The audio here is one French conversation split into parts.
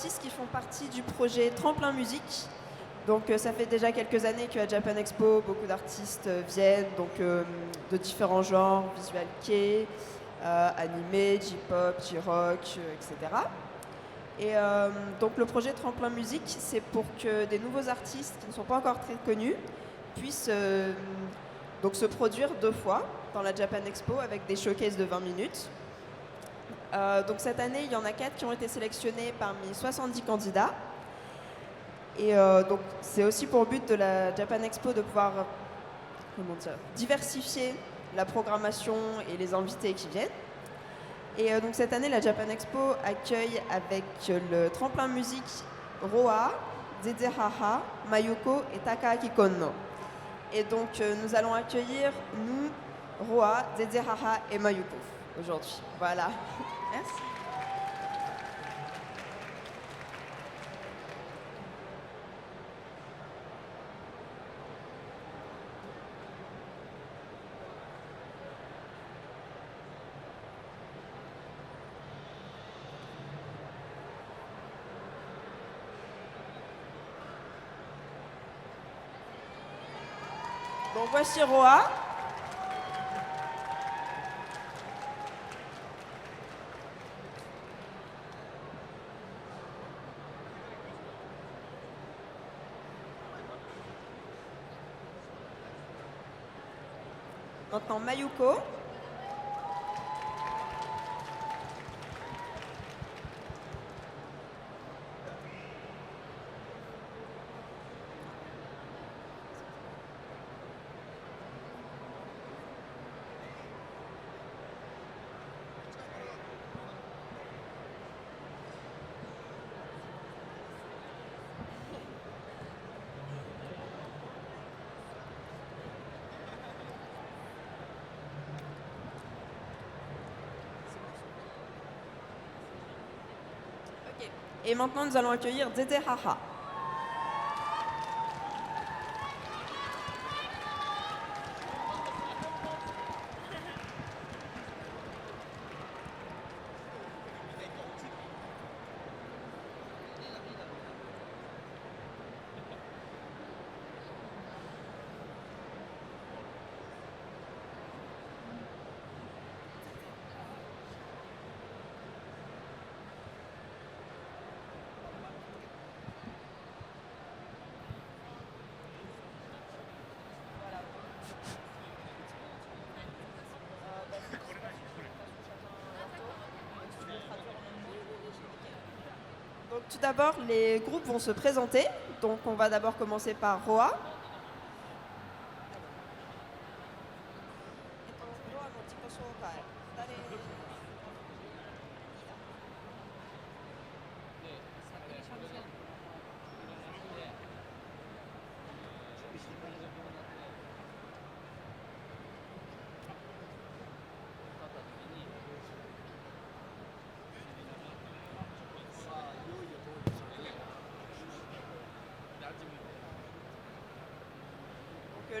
artistes qui font partie du projet Tremplin Musique. Donc ça fait déjà quelques années qu'à Japan Expo, beaucoup d'artistes viennent, donc de différents genres, visual kei, animé, J-pop, J-rock, etc. Et donc le projet Tremplin Musique, c'est pour que des nouveaux artistes qui ne sont pas encore très connus puissent donc se produire 2 fois dans la Japan Expo avec des showcases de 20 minutes. Donc cette année, il y en a 4 qui ont été sélectionnés parmi 70 candidats. Et donc c'est aussi pour but de la Japan Expo de pouvoir diversifier la programmation et les invités qui viennent. Et donc cette année, la Japan Expo accueille avec le tremplin musique Roa, Zezehara, Mayuko et Takaaki Konno. Et donc nous allons accueillir, nous, Roa, Zezehara et Mayuko aujourd'hui. Voilà. Merci. Donc voici Roa. Maintenant Mayuko. Et maintenant, nous allons accueillir Zezehara. Donc, tout d'abord, les groupes vont se présenter. Donc, on va d'abord commencer par Roa.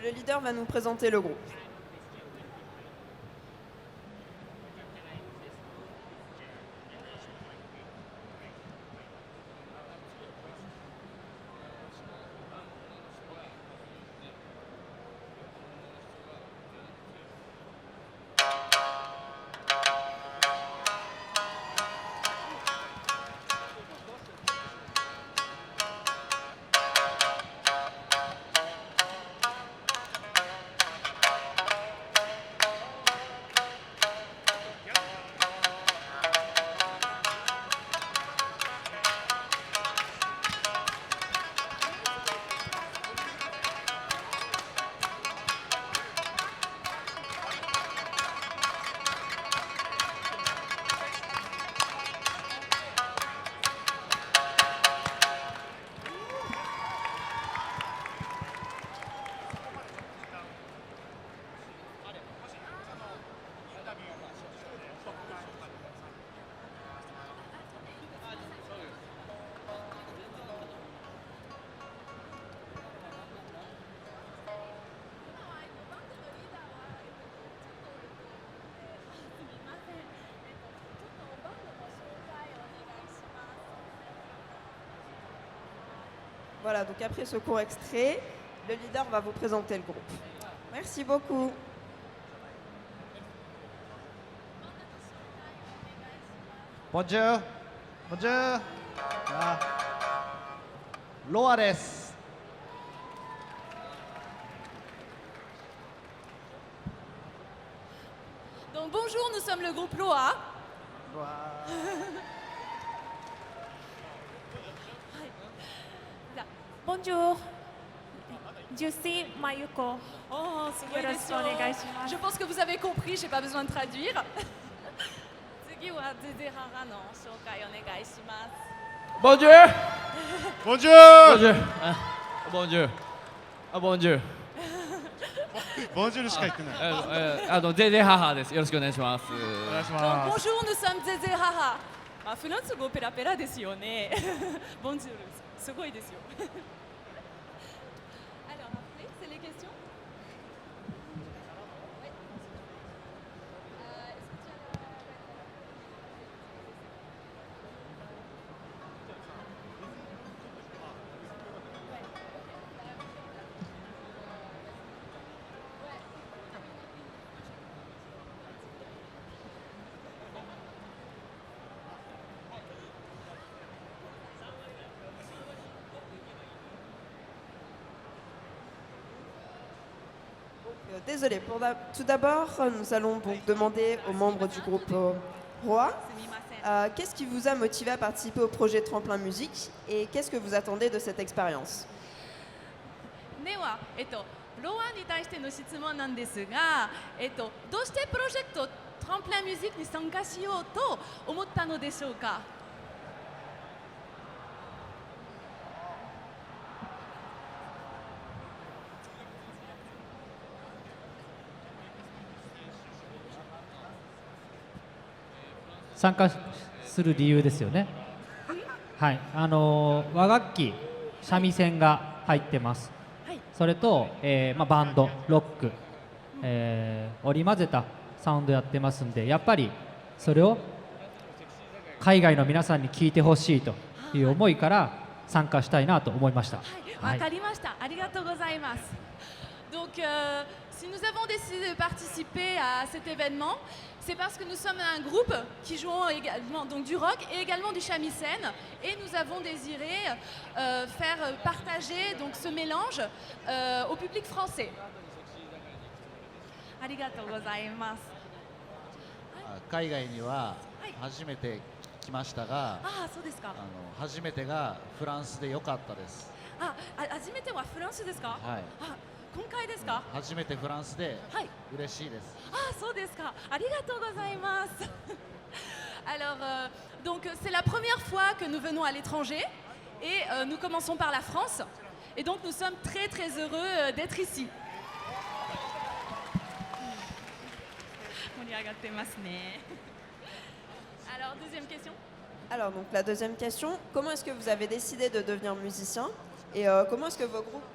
Le leader va nous présenter le groupe. Voilà, donc après ce court extrait, le leader va vous présenter le groupe. Merci beaucoup. Bonjour. Bonjour. Ah. Loa desu. Donc bonjour, nous sommes le groupe Loa. Bonjour. Juicy Mayuko. Oh, c'est vrai, Yoroshiku je pense que vous avez compris, j'ai pas besoin de traduire. 次はゼゼハハの紹介お願いします。 Bonjour. Bonjour. Bonjour. Bonjour. ボンジュールしか言ってない。ゼゼハハです。よろしくお願いします。お願いし Donc ます。 bonjour, nous sommes ゼゼハハ。まあフランス語ペラペラですよね。Bonjour, すごいですよ。Alors après, c'est les questions. Désolé, tout d'abord, nous allons donc demander aux membres du groupe Roi, qu'est-ce qui vous a motivé à participer au projet Tremplin Musique et qu'est-ce que vous attendez de cette expérience? では、ロアに対しての質問なんですが、どうしてプロジェクトトランプランミュージックに参加しようと思ったのでしょうか。参加する理由ですよね。はい、和楽器三味線が入ってます。はい、それと、バンドロック、織り交ぜたサウンドやってますんで、やっぱりそれを海外の皆さんに聞いてほしいという思いから参加したいなと思いました。わかりました。ありがとうございます。Donc, si nous avons décidé de participer à cet événement, c'est parce que nous sommes un groupe qui jouons également donc, du rock et également du shamisen et nous avons désiré faire partager donc, ce mélange au public français. ありがとうございます。海外には初めて来ましたが、ああ、そうですか。初めてがフランスで良かったです。初めてはフランスですか。はい。今回ですか。初めてフランスで嬉しいです。そうですか。ありがとうございます。Alors, donc c'est la première fois que nous venons à l'étranger et nous commençons par la France et donc nous sommes très très heureux d'être ici. 盛り上がってますね。Alors, deuxième question. Alors, donc la deuxième question, comment est-ce que vous avez décidé de devenir musicien et comment est-ce que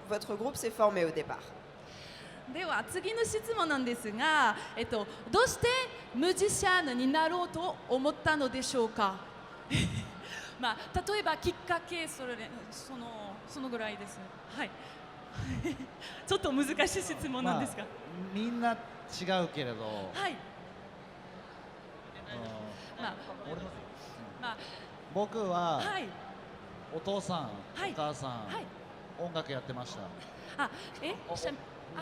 votre groupe s'est formé au départ? では次の質問なんですが、どうしてミュージシャンになろうと思ったのでしょうか。まあ例えばきっかけそのぐらいです。はい。ちょっと難しい質問なんですが。みんな違うけれど。はい。僕はお父さん、お母さん、音楽やってました。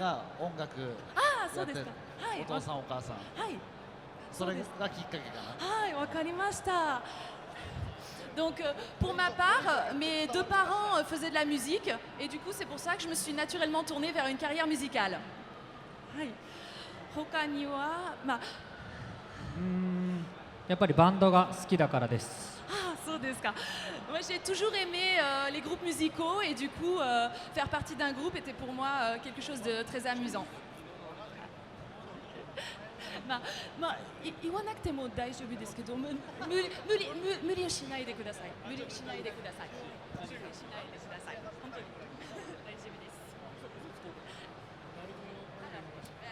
が音楽やってるお父さんお母さん、それがきっかけかな。はい、わかりました。Donc pour ma part, mes deux parents faisaient de la musique et du coup c'est pour ça que je me suis naturellement tournée vers une carrière musicale. はい。他にはやっぱりバンドが好きだからです。そうですか。Moi, j'ai toujours aimé les groupes musicaux et du coup, faire partie d'un groupe était pour moi quelque chose de très amusant. 言わなくても大丈夫ですけど、無理をしないでください。無理をしないでください。無理をしないでください。本当に大丈夫です。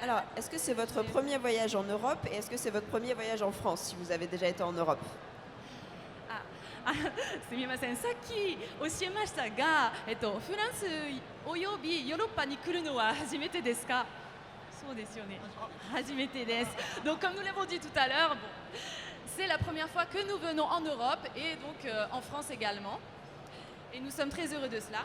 Alors, est-ce que c'est votre premier voyage en Europe et est-ce que c'est votre premier voyage en France si vous avez déjà été en Europe? すみません、さっき教えましたが、フランスおよびヨーロッパに来るのは初めてですか？そうですよね。初めてです。Donc comme nous l'avons dit tout à l'heure, bon, c'est la première fois que nous venons en Europe et donc en France également. Et nous sommes très heureux de cela.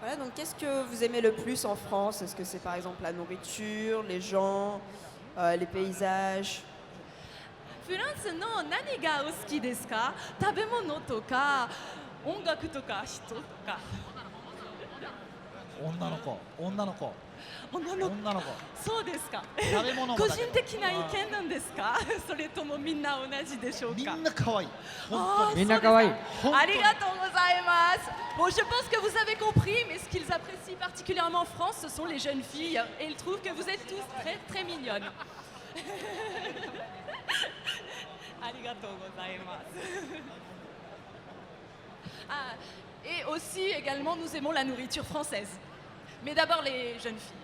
Voilà, donc qu'est-ce que vous aimez le plus en France? Est-ce que c'est par exemple la nourriture, les gens, les paysages? フランスの何がお好きですか？食べ物とか音楽とか人とか。女の子女の子女の子。女の子そうですか。食べ物も個だけど人的な意見なんですか？それともみんな同じでしょうみか？んな可愛い本あーみんな可愛い。当にありがとうございます。Bon, je pense que vous avez compris, mais ce qu'ils apprécient particulièrement en France, ce sont les jeunes filles, et ils trouvent que vous êtes tous très très mignonnes. ありがとうございます。Ah, et aussi également, nous aimons la nourriture française, mais d'abord les jeunes filles.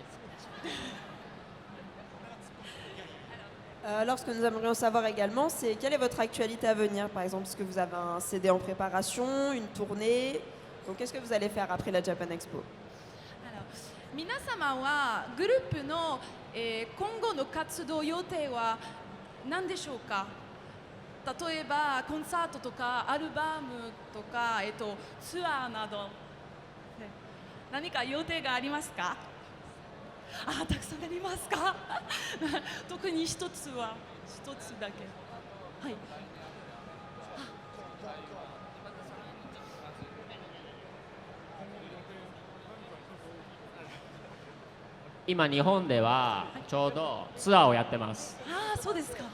Alors, ce que nous aimerions savoir également, c'est quelle est votre actualité à venir? Par exemple, est-ce que vous avez un CD en préparation, une tournée? Donc, qu'est-ce que vous allez faire après la Japan Expo? 皆様はグループの、今後の活動予定は何でしょうか？例えばコンサートとかアルバムとか、ツアーなど、ね、何か予定がありますか？あ、たくさんありますか？特に一つだけ。はい。今日本ではちょうどツアーをやってます。ああ、そうですか。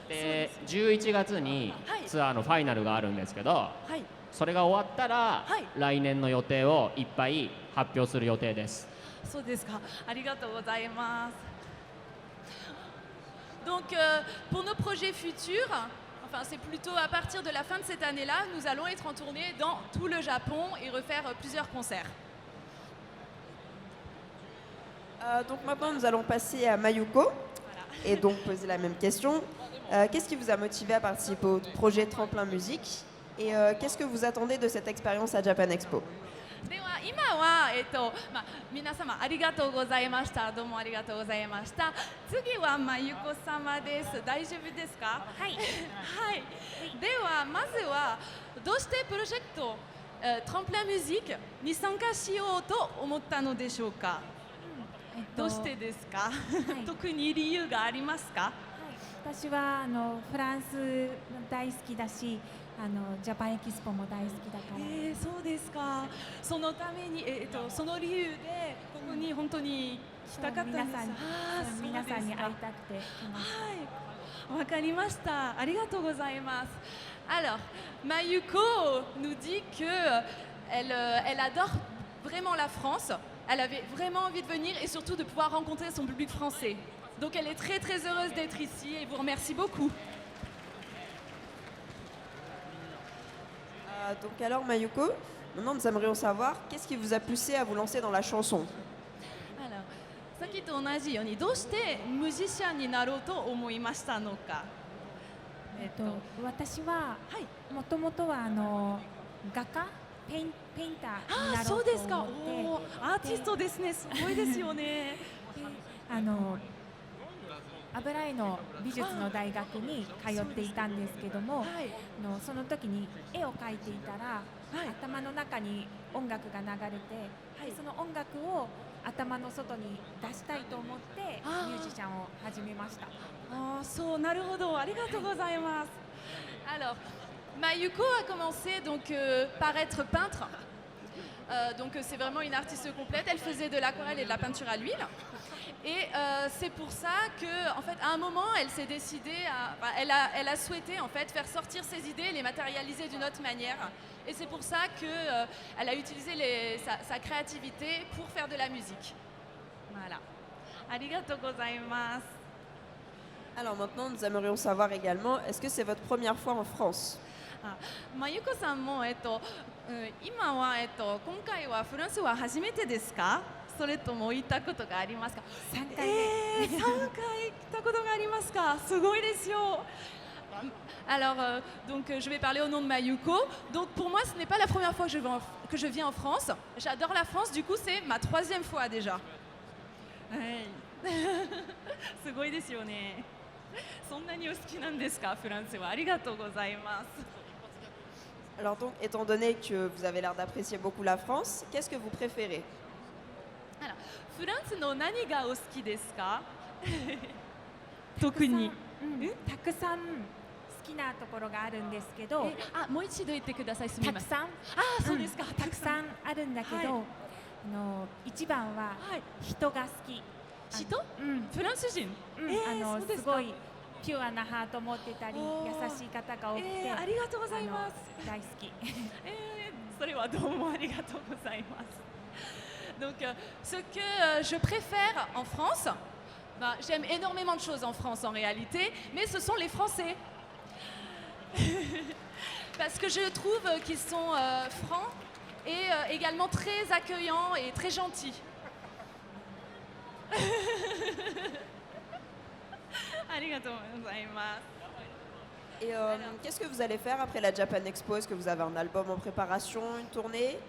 で11月にツアーのファイナルがあるんですけど、はい。それが終わったら、はい来年の予定をいっぱい発表する予定です。そうですか。ありがとうございます。Donc, pour nos projets futurs, enfin, c'est plutôt à partir de la fin de cette année-là, nous allons être en tournée dans tout le Japon et refaire plusieurs concerts. Donc, maintenant, nous allons passer à Mayuko et donc poser la même question. Qu'est-ce qui vous a motivé à participer au projet Tremplin Musique et qu'est-ce que vous attendez de cette expérience à Japan Expo? では今は、皆様ありがとうございました。どうもありがとうございました。次はまゆこ様です。大丈夫ですか？はい。はい。ではまずはどうしてプロジェクト、トランプランミュージックに参加しようと思ったのでしょうか？どうしてですか？い特に理由がありますか？私はフランス大好きだし、ジャパンエキスポも大好きだから。そうですか。そのために、その理由でここに本当に来たかったんです。皆さんに会いたくて来ました。はい、わかりました。ありがとうございます。Alors, Mayuko nous dit que elle adore vraiment la France. Elle avait vraiment envie de venir et surtout de pouvoir rencontrer son public français. Donc elle est très très heureuse d'être ici et vous remercie beaucoup. Donc alors Mayuko, maintenant nous aimerions savoir qu'est-ce qui vous a poussé à vous lancer dans la chanson? Alors, さっきと同じようにどうしてミュージシャンになろうと思いましたのか。私ははい。もともとは画家ペインターになろそううとですか。思っておー、アーティストですね。すごいですよね。油絵の美術の大学に通っていたんですけども、はい。その時に絵を描いていたら、はい。頭の中に音楽が流れて、でその音楽を頭の外に出したいと思ってあーミュージシャンを始めました。Ah, so, なるほど。ありがとうございます。Alors, Mayuko a commencé donc par être peintre. Donc c'est vraiment une artiste complète. Elle faisait de l'aquarelle et de la peinture à l'huile. Et c'est pour ça que, en fait, à un moment, elle s'est décidée, elle a souhaité en fait faire sortir ses idées, les matérialiser d'une autre manière. Et c'est pour ça que elle a utilisé sa créativité pour faire de la musique. Voilà. Arigatou gozaimasu. Alors maintenant nous aimerions savoir également, est-ce que c'est votre première fois en France? まゆこさんも、今は、今回はフランスは初めてですか？それとも行ったことがありますか？ 3回目。3回行ったことがありますか？すごいですよ。Alors, je vais parler au nom de Mayuko. Donc, pour moi, ce n'est pas la première fois que je viens en France. J'adore la France, du coup, c'est ma 3e fois déjà. すごいですよね。そんなにお好きなんですか、フランスは。ありがとうございます。 Alors donc, étant donné que vous avez l'air d'apprécier beaucoup la France, qu'est-ce que vous préférez? フランスの何がお好きですか？特に。たくさん好きなところがあるんですけど、もう一度言ってください。すみません。たくさん、そうですか。たくさんあるんだけど、一番は人が好き。人？フランス人？そうですか。すごいピュアなハート持ってたり、優しい方が多くて、ありがとうございます。大好き。それはどうもありがとうございます。Donc, ce que je préfère en France, j'aime énormément de choses en France en réalité, mais ce sont les Français. Parce que je trouve qu'ils sont francs et également très accueillants et très gentils. Et qu'est-ce que vous allez faire après la Japan Expo? Est-ce que vous avez un album en préparation, une tournée?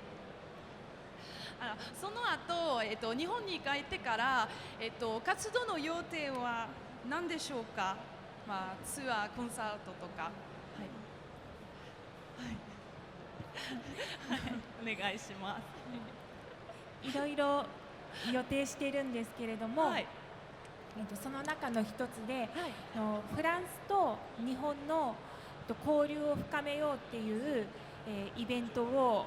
その後、日本に帰ってから、活動の予定は何でしょうか？ツアー、コンサートとか。お願いします。いろいろ予定しているんですけれども、その中の一つで、フランスと日本の交流を深めようっていうイベントを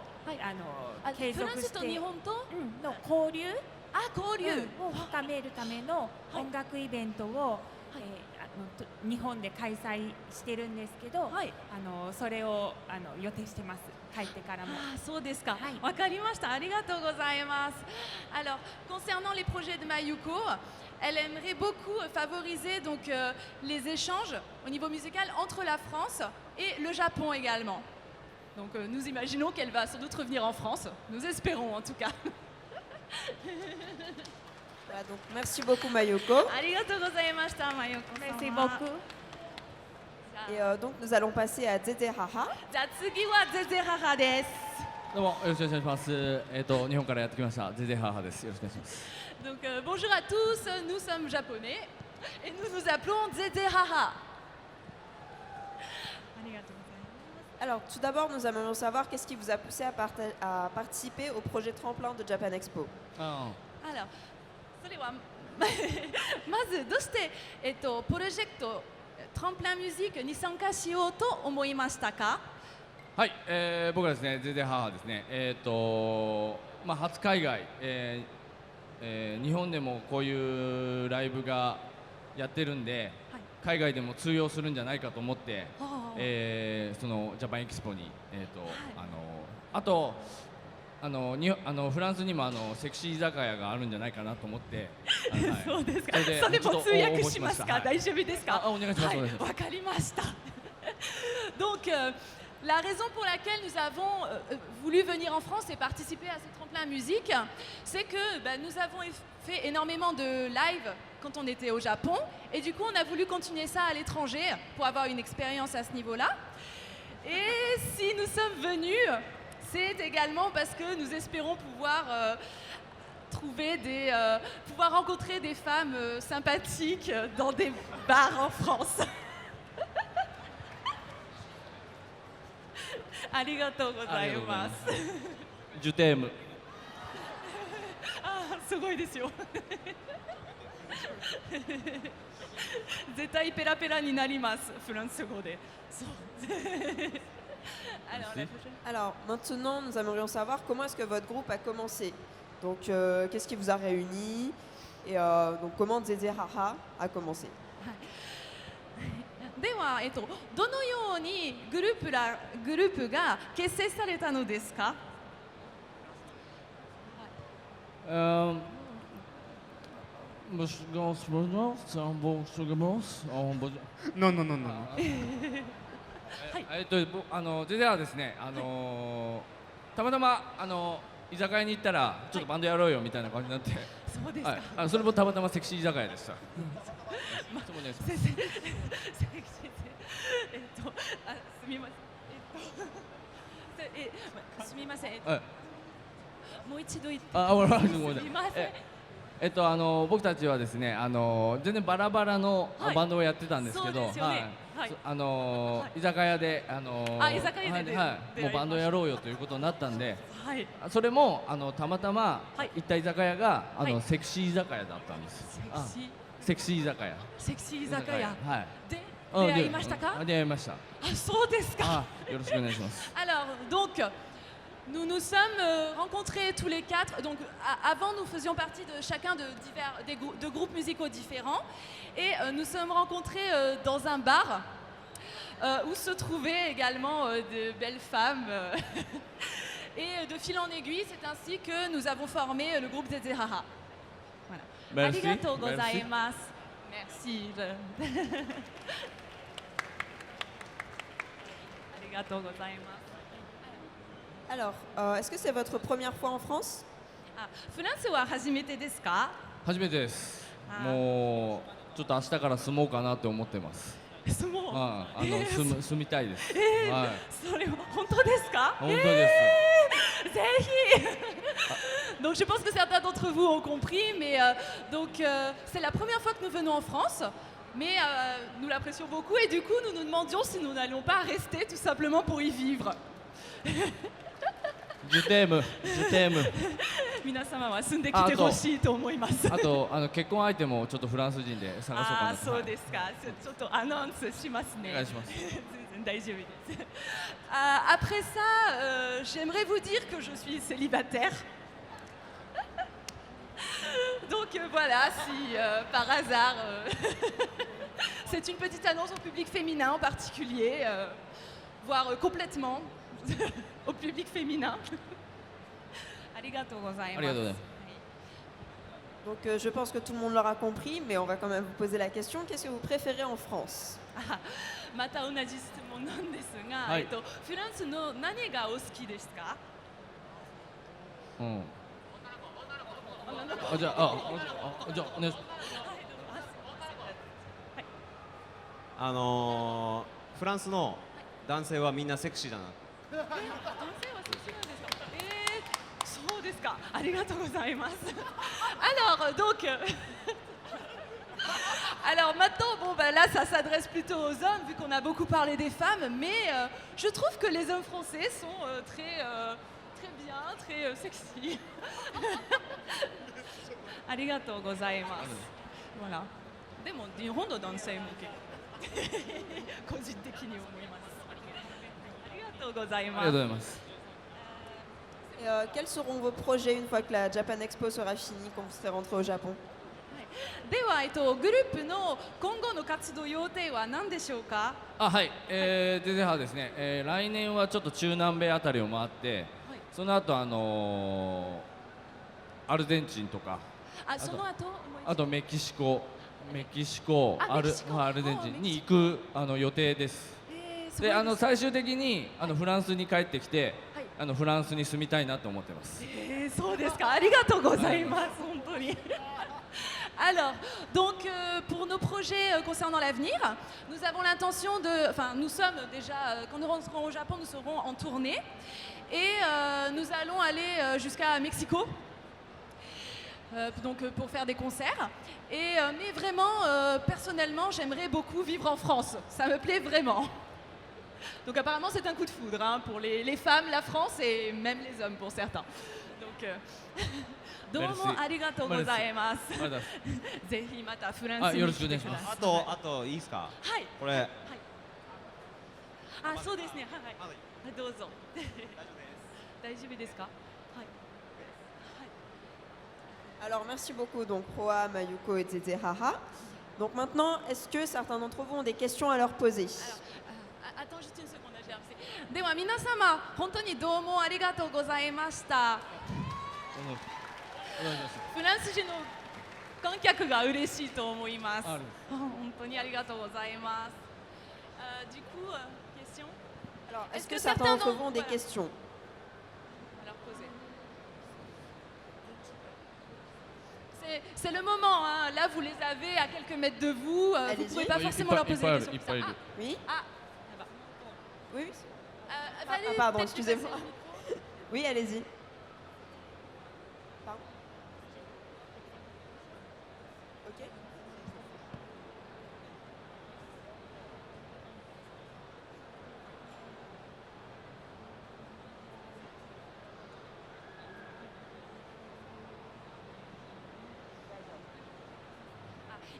継続して、フランスと日本との交流を深めるための音楽イベントを日本で開催してるんですけど、それを予定してます。帰ってからも。そうですか。わかりました。ありがとうございます。Alors, concernant les projets de Mayuko, elle aimerait beaucoup favoriser donc les échanges au niveau musical entre la France et le Japon également. Donc nous imaginons qu'elle va sans doute revenir en France. Nous espérons en tout cas. Voilà, donc merci beaucoup Mayuko. Merci beaucoup. Et donc nous allons passer à Zeze Haha. じゃあ次はゼゼハハです。どうもよろしくお願いします。日本からやってきましたゼゼハハです。よろしくお願いします。Donc bonjour à tous, nous sommes japonais et nous nous appelons Zeze Haha. Alors tout d'abord nous aimerions savoir qu'est-ce qui vous a poussé à participer au projet tremplin de Japan Expo. Alors それはまずどうしてプロジェクトトランプランミュージックに参加しようと思いましたか？はい、僕はですねゼゼハハですね。初海外、日本でもこういうライブがやってるんで、海外でも通用するんじゃないかと思って、そのジャパンエキスポに、あとフランスにもセクシー居酒屋があるんじゃないかなと思って、そうですか。それも通訳しますか？大丈夫ですか？お願いします。わかりました。Donc la raison pour laquelle nous avons voulu venir en France et participer à ce tremplin musique, c'est que nous avons fait énormément de live quand on était au Japon et du coup on a voulu continuer ça à l'étranger pour avoir une expérience à ce niveau-là. Et si nous sommes venus, c'est également parce que nous espérons pouvoir pouvoir rencontrer des femmes sympathiques dans des bars en France. ありがとうございます。ジュテーム。すごいですよ。絶対ペラペラになります。フランス語で。Alors maintenant, nous aimerions savoir comment est-ce que votre groupe a commencé. Donc, qu'est-ce qui vous a réunis et donc comment Zeze Haha a commencé. では、どのようにグループが結成されたのですか？ ゼゼハはですね、たまたま居酒屋に行ったらちょっとバンドやろうよみたいな感じになって、そうですか。それもたまたまセクシー居酒屋でした。すみません。すみません。はいもう一度言って。あ、ごめんなさい。ごめんなさいすみません。僕たちはですね、全然バラバラのはいバンドをやってたんですけど、そうですよねはい居酒屋で、居酒屋ではい、もうバンドやろうよということになったんで、はい。それもたまたまはい行った居酒屋がはいセクシー居酒屋だったんです。セクシー居酒屋。セクシー居酒屋。はい。でうん出会いましたか？出会いました。あ、そうですか。あ、よろしくお願いします。Alors, donc, nous nous sommes rencontrés tous les quatre. Donc, avant, nous faisions partie de chacun de groupes musicaux différents. Et nous sommes rencontrés dans un bar où se trouvaient également de belles femmes. Et de fil en aiguille, c'est ainsi que nous avons formé le groupe Zezehara. Voilà. Merci. Arigatou Merci. gozaimasu. Merci. Arigatou gozaimasu. Alors, est-ce que c'est votre première fois en France? あ、フランスは初めてですか？初めてです。あーもうちょっと明日から住もうかなって思ってます。そう。はい、住みたいです。はい。それは本当ですか？本当です。ぜひ。Donc je pense que certains d'entre vous ont compris, mais c'est la première fois que nous venons en France, mais nous l'apprécions beaucoup et du coup nous nous demandions si nous n'allions pas rester tout simplement pour y vivre. ジュテーム、ジュテーム。皆様は住んできてほしいと思います。あと結婚相手もちょっとフランス人で探そうかなあ、と。そうですか。ちょっとアナウンスしますね。お願いします。全然大丈夫です。Après ça, j'aimerais vous dire que je suis célibataire. Donc voilà, si par hasard, c'est une petite annonce au public féminin en particulier, voire complètement au public féminin. Arigatou gozaimasu. ありがとうございます。 Donc je pense que tout le monde l'aura compris, mais on va quand même vous poser la question. Qu'est-ce que vous préférez en France? また同じ質問なんですが、はいフランスの何がお好きですか？うん。じゃあお願いしフランスの男性はみんなセクシーだな。男性はセクシーなんですか？そうですか。ありがとうございます。Alors donc alors maintenant, bon ben là ça s'adresse plutôt aux hommes vu qu'on a beaucoup parlé des femmes, mais je trouve que les hommes français sont très bien, très sexy. ありがとうございます。Voilà. でも日本の男性も結構個人的に思います。ありがとうございます。ありがとうございます。 Et, quels seront vos projets une fois que la Japan Expo sera finie, quand vous serez rentré au Japon? では、グループの今後の活動予定は何でしょうか？あ、はい。ゼゼハですね。来年はちょっと中南米あたりを回って、その後アルゼンチンとか、あ、その後あとメキシコ、あメキシコアルゼンチンに行く予定です。で、最終的にフランスに帰ってきて、フランスに住みたいなと思ってます。そうですか。ありがとうございます。本当に。Alors, donc pour nos projets concernant l'avenir, nous avons l'intention de, enfin nous sommes déjà, quand nous rentrerons au Japon, nous serons en tournée et nous allons aller jusqu'à Mexico, donc pour faire des concerts. Et mais vraiment, personnellement, j'aimerais beaucoup vivre en France. Ça me plaît vraiment. Donc apparemment, c'est un coup de foudre hein, pour les femmes, la France et même les hommes pour certains. Donc どうもありがとうございます。ぜひまたフランスに来てください。あといいですか？はい。これ。はい。あ、そうですね。はいはい。どうぞ。大丈夫ですか？はい。Alors merci beaucoup donc Roa, Mayuko et Zeze Haha. Donc maintenant, est-ce que certains d'entre vous ont des questions à leur poser? Attends juste une seconde, j'ai lancé. では皆様、本当にどうもありがとうございました。フランス人の観客が嬉しいと思います。本当にありがとうございます。Du coup, question? Alors, est-ce que certains d'entre vous ont des questions? c'est le moment, hein. Là vous les avez à quelques mètres de vous, vous ne Allez-y. pouvez pas Oui, forcément il leur peut- poser il des peut- questions. il comme peut- ça. Oui. Ah, là-bas. Oui. Valérie, pardon, peut-être tu excusez-moi. passes le micro. Oui, allez-y. Pardon. Ok.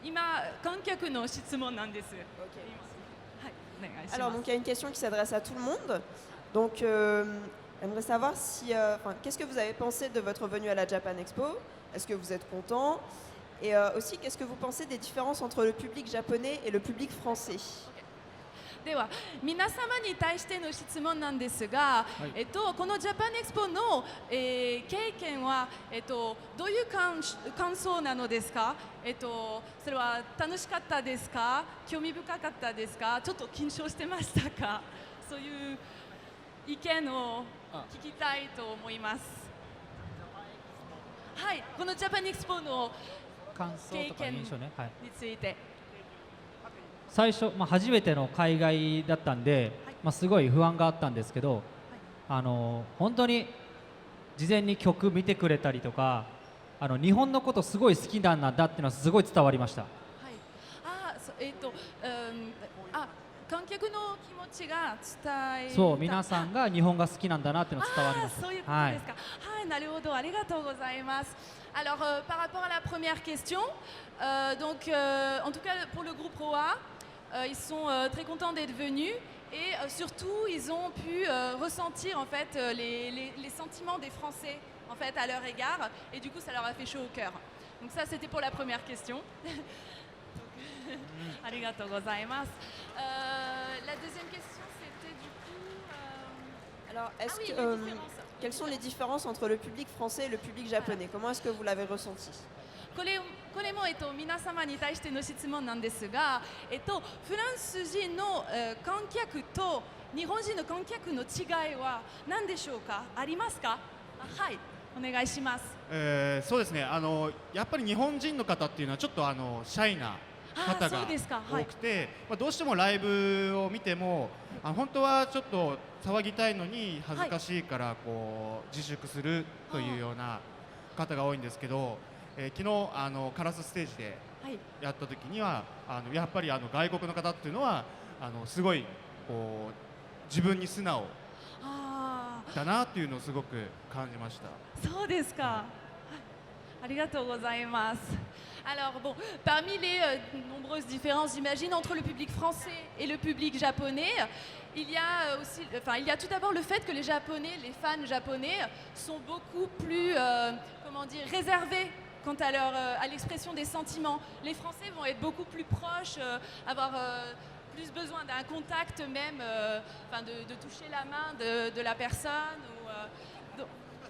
Imma, 観客の質問なんです。 Ok. はい、お願いします。 Alors, donc, il y a une question qui s'adresse à tout le monde. Donc, j'aimerais savoir si, qu'est-ce que vous avez pensé de votre venue à la Japan Expo? Est-ce que vous êtes content? Et aussi, qu'est-ce que vous pensez des différences entre le public japonais et le public français? では皆様に対しての質問なんですが、はいこのジャパンエクスポの、経験は、どういう感想なのですか、それは楽しかったですか、興味深かったですか、ちょっと緊張してましたか、そういう意見を聞きたいと思います。はい、このジャパンエクスポの感想とか印象ね、はい、について。最初、初めての海外だったんで、すごい不安があったんですけど、本当に事前に曲見てくれたりとか、日本のことすごい好きなんだっていうのはすごい伝わりました。はい、観客の気持ちが伝えそう皆さんが日本が好きなんだなっていうのが伝わりました。そういうことですか。はい、なるほど、ありがとうございます。Alors, par rapport à la première question, donc, en tout cas pour le groupe ROA, ils sont très contents d'être venus et surtout ils ont pu ressentir en fait les sentiments des Français en fait à leur égard et du coup ça leur a fait chaud au cœur. Donc ça c'était pour la première question. ありがとうございます。La deuxième question c'était du coup. Alors, est-ce oui, que, les différences. quelles sont les différences entre le public français et le public japonais? Comment est-ce que vous l'avez ressenti? これも、皆様に対しての質問なんですが、フランス人の、観客と日本人の観客の違いは何でしょうか、ありますか？はい、お願いします。そうですね、やっぱり日本人の方っていうのはちょっとシャイな方が多くて、どうしてもライブを見ても本当はちょっと騒ぎたいのに恥ずかしいからこう自粛するというような方が多いんですけど、昨日カラスステージでやった時にはやっぱり外国の方っていうのはすごいこう自分に素直だなっていうのをすごく感じました。そうですか。ありがとうございます。Alors bon, parmi les nombreuses différences, j'imagine, entre le public français et le public japonais, il y a aussi, il y a tout d'abord le fait que les Japonais, les fans japonais, sont beaucoup plus, comment dire, réservés quant à l'expression des sentiments. Les Français vont être beaucoup plus proches, avoir plus besoin d'un contact même, de toucher la main de la personne.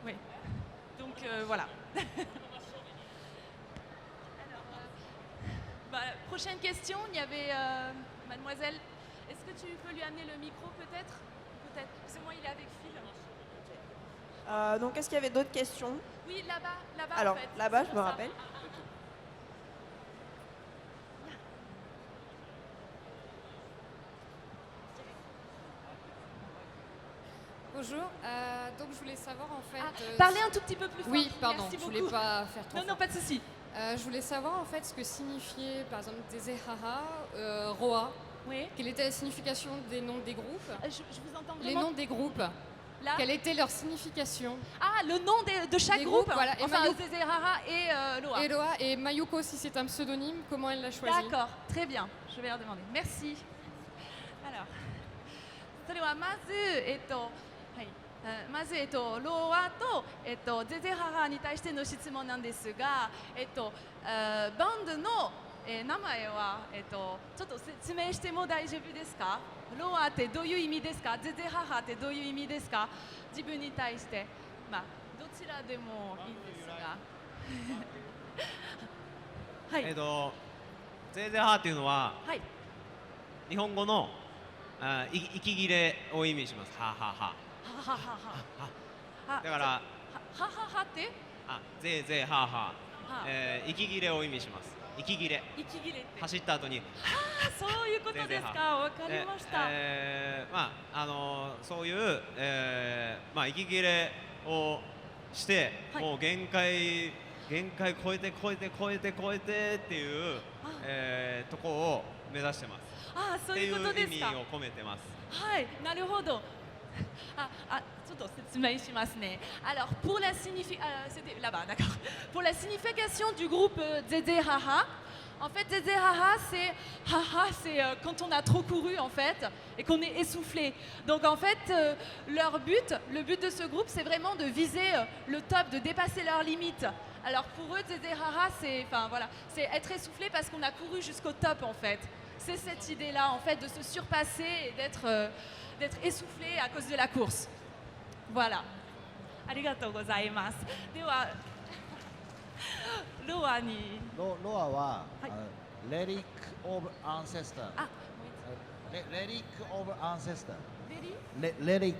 Oui. Donc voilà. Prochaine question, il y avait mademoiselle. Est-ce que tu peux lui amener le micro peut-être? Peut-être. Parce que moi il est avec fil. Donc, est-ce qu'il y avait d'autres questions? Oui, là-bas. Alors, en fait, là-bas, je sur me ça. rappelle. Bonjour, donc je voulais savoir en fait... Parlez un tout petit peu plus fort. Oui, pardon, Merci je voulais beaucoup. pas faire trop Non, pas de souci. Je voulais savoir en fait ce que signifiait par exemple Dezehara, Roa. Oui. Quelle était la signification des noms des groupes? Je vous entends vraiment. Les noms des groupes. Là. Quelle était leur signification? Ah, le nom de chaque des groupe, groupes, voilà. Enfin, Zezerara et Loa. Et Loa, et Mayuko, si c'est un pseudonyme, comment elle l'a choisi? D'accord, très bien. Je vais leur demander. Merci. Alors, それはまず、はい。まず、ロアと、ゼゼハラに対しての質問なんですが、バンドの、名前は、ちょっと説明しても大丈夫ですか？ロアってどういう意味ですか？ゼゼハラってどういう意味ですか？自分に対して。まあ、どちらでもいいんですが。はい。ゼゼハっていうのは、はい、日本語の息切れを意味します。ははは。はははは。だから、はははって？ゼゼハハ。息切れを意味します。息切れ。息切れって。走った後に。そういうことですか。わかりました。そういう、息切れをして、もう限界超えてっていう、とこを目指してます。そういうことですか。っていう意味を込めてます。はい、なるほど。ちょっと説明しますね。Alors, pour la c'était là-bas, d'accord. Pour la signification du groupe Zeze Haha, en fait, Zeze Haha, c'est quand on a trop couru, en fait, et qu'on est essoufflé. Donc, en fait, le but de ce groupe, c'est vraiment de viser le top, de dépasser leurs limites. Alors, pour eux, Zeze Haha, c'est être essoufflé parce qu'on a couru jusqu'au top, en fait. C'est cette idée-là, en fait, de se surpasser et d'être essoufflé à cause de la course. Voilà. Arigatou gozaimasu. では、ロアに。ロアは、レリック・オブ・アンセスター。レリック・オブ・アンセスター。レリック。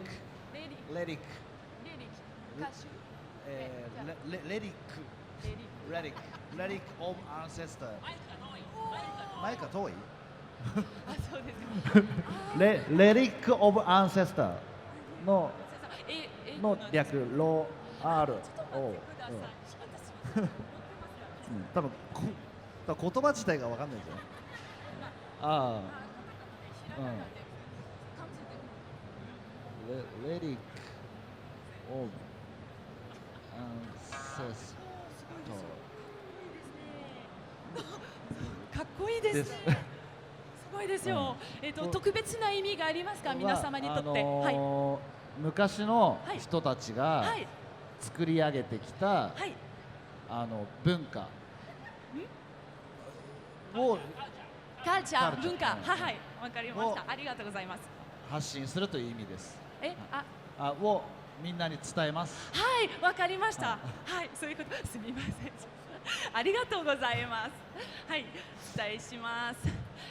レリック。歌手。レリック・オブ・アンセスター。マイクが遠い。そうです。レリック・オブ・アンセスターの略、ロー R を、多分言葉自体が分かんないじゃん。レリック・オブ・アンセスター。かっこいいですね。すごいですよ。特別な意味がありますか、皆様にとって。昔の人たちが作り上げてきた文化をカルチャー、文化、はい、わかりました。ありがとうございます。発信するという意味です。をみんなに伝えます。はい、わかりました。はい、そういうこと。すみません。ありがとうございます。はい、伝えします。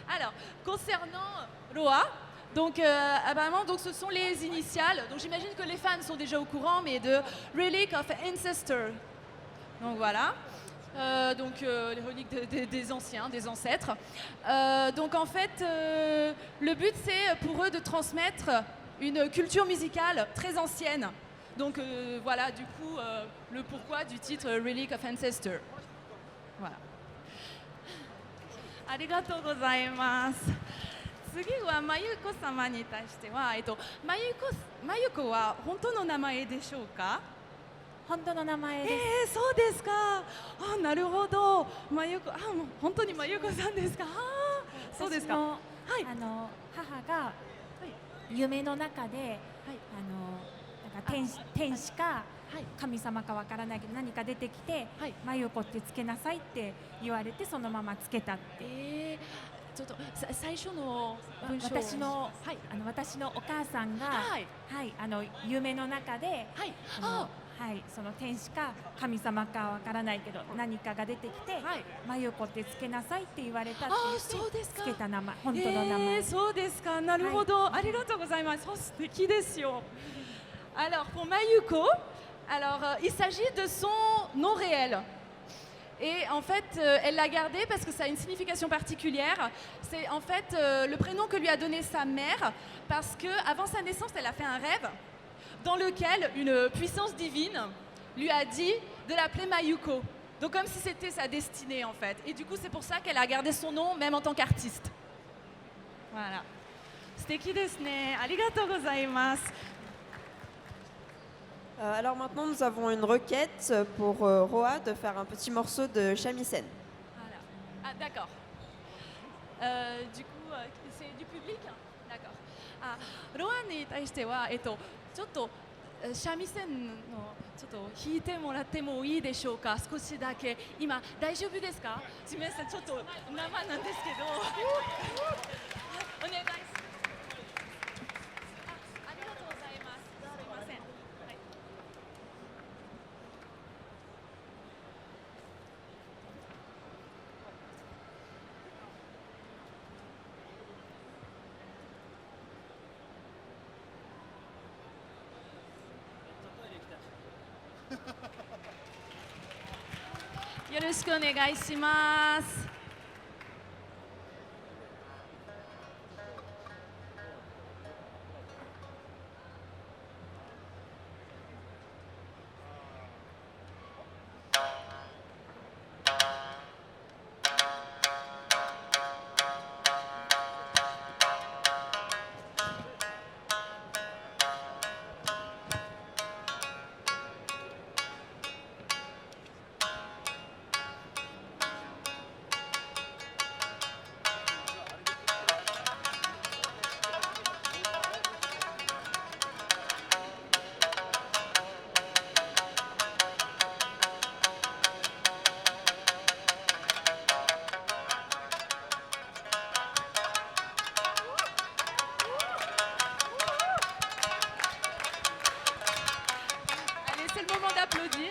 Alors, concernant Roa, donc apparemment, donc ce sont les initiales. Donc j'imagine que les fans sont déjà au courant, mais de Relic of Ancestor. Donc voilà. Les reliques des anciens, des ancêtres. Donc en fait, le but c'est pour eux de transmettre une culture musicale très ancienne. Donc voilà, du coup, le pourquoi du titre Relic of Ancestor. Voilà. ありがとうございます。次はまゆこ様に対しては、まゆこは本当の名前でしょうか？本当の名前です。そうですか。なるほど。まゆこ、もう本当にまゆこさんですか。そうですか。はい。母が夢の中で、なんか天使か神様かわからないけど何か出てきて、まゆこってつけなさいって言われてそのままつけたって。ちょっと最初の文章私のお母さんが、夢の中で、その天使か神様かわからないけど何かが出てきて、まゆこってつけなさいって言われたって言ってつけた名前、本当の名前。そうですか。なるほど。ありがとうございます。素敵ですよ。Alors pour Mayuko, il s'agit de son nom réel. Et en fait, elle l'a gardé parce que ça a une signification particulière. C'est en fait le prénom que lui a donné sa mère parce qu'avant sa naissance, elle a fait un rêve dans lequel une puissance divine lui a dit de l'appeler Mayuko. Donc comme si c'était sa destinée en fait. Et du coup, c'est pour ça qu'elle a gardé son nom même en tant qu'artiste. Voilà. 素敵ですね。ありがとうございます。Alors maintenant, nous avons une requête pour Roa de faire un petit morceau de shamisen. Voilà. Ah, d'accord. Du coup, c'est du public? D'accord. Roa に対しては、ちょっと三味線のちょっと弾いてもらってもいいでしょうか。少しだけ。今大丈夫ですか？すみません、ちょっと生なんですけど。お願いします。ありがとうございます。すみません。よろしくお願いします。C'est le moment d'applaudir.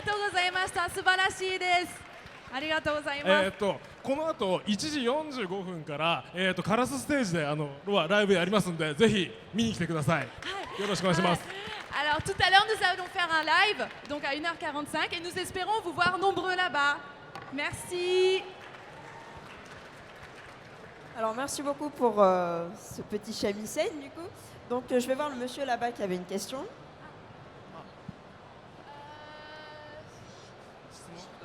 Domo 素晴らしいです。ありがとうございます。この後1時45分から、カラスステージでロアライブやりますんで、ぜひ見に来てください。よろしくお願いします。Alors tout à l'heure nous allons faire un live donc à 1h45 et nous espérons vous voir nombreux là-bas. Merci. Alors merci beaucoup pour ce petit shamisen du coup. Donc je vais voir le monsieur là-bas qui avait une question.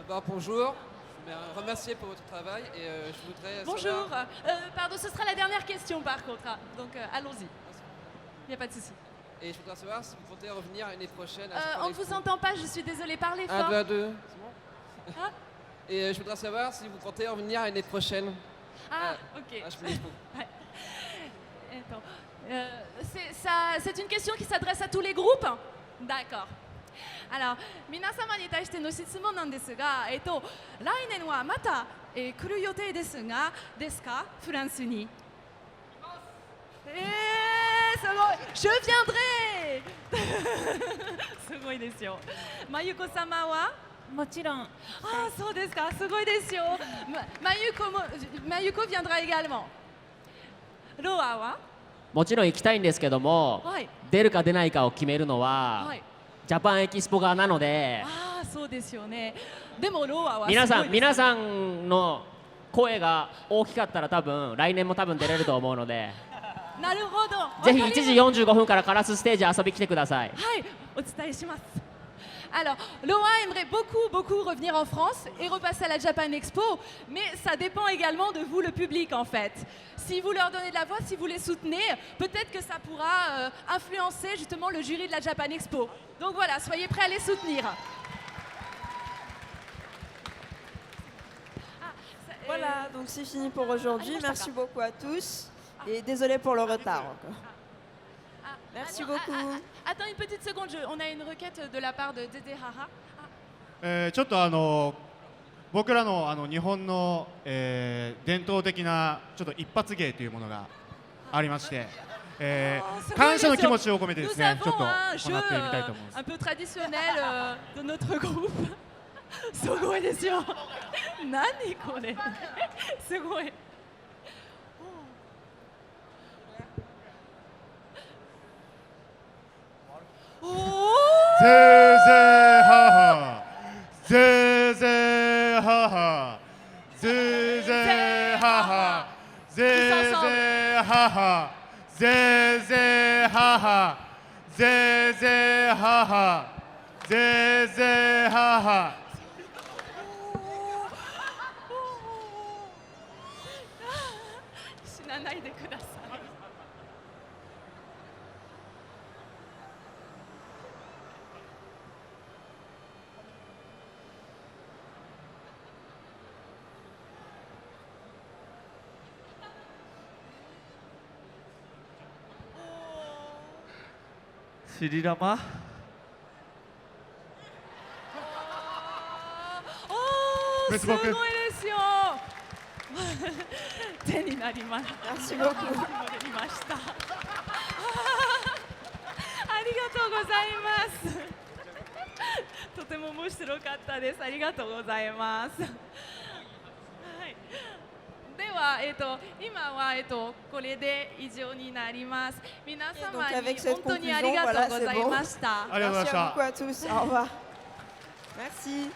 D'abord bonjour, je voulais remercier pour votre travail et je voudrais Bonjour, savoir... pardon, ce sera la dernière question par contre, hein. Donc allons-y, il n'y a pas de souci. Et je voudrais savoir si vous comptez revenir l'année prochaine. On ne vous entend pas, je suis désolée, parlez fort. 1, 2, 1, 2, c'est bon. Et je voudrais savoir si vous comptez revenir l'année prochaine. Ah, ok. Je me l'expose. C'est une question qui s'adresse à tous les groupes? D'accord. Alors, 皆様に対しての質問なんですが、来年はまた、来る予定ですが、ですか、フランスに。すごい、je viendrai すごいですよ。まゆこ様はもちろん。ああ、そうですか、すごいですよ。まゆこ viendra également。ロアはもちろん行きたいんですけども、はい、出るか出ないかを決めるのは、はい、ジャパンエキスポ側なので、ああ、そうですよね。でもロアは皆さんの声が大きかったら多分来年も多分出れると思うのでなるほど。ぜひ1時45分からカラスステージ遊び来てください。はい、お伝えします。Alors, Loa aimerait beaucoup revenir en France et repasser à la Japan Expo, mais ça dépend également de vous, le public, en fait. Si vous leur donnez de la voix, si vous les soutenez, peut-être que ça pourra influencer justement le jury de la Japan Expo. Donc voilà, soyez prêts à les soutenir. Voilà, donc c'est fini pour aujourd'hui. Merci beaucoup à tous et désolé pour le retard encore. Merci beaucoup. Attends une petite seconde, on a une requête de la part de Dede Haha. ちょっと僕らの日本の、伝統的なちょっと一発芸というものがありまして、感謝の気持ちを込めてですね、ちょっと Nous 行 avons って un みたいと思い jeu ます。 un peu traditionnel de notre groupe. すごいですよ。何これ。すごい。おお。ぜーぜーはは、ぜーぜーはは、ぜーぜーはは、ぜーぜーはは、ぜーぜーはは、ぜーぜーはは、ぜーぜーはは。死なないでください。シリラマおー、すごいですよ。手になりました。Merci beaucoup. 手になりました。ありがとうございます。とても面白かったです。ありがとうございます。はい、では、今は、これで以上になります。皆様に avec cette 本当にあ conclusion, りがと voilà, うご c'est ざい bon. ました。 Merci à beaucoup à tous. Au revoir. Merci.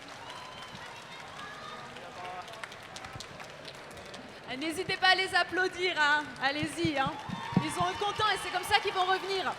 N'hésitez pas à les applaudir, hein. Allez-y. Hein. Ils sont contents et c'est comme ça qu'ils vont revenir.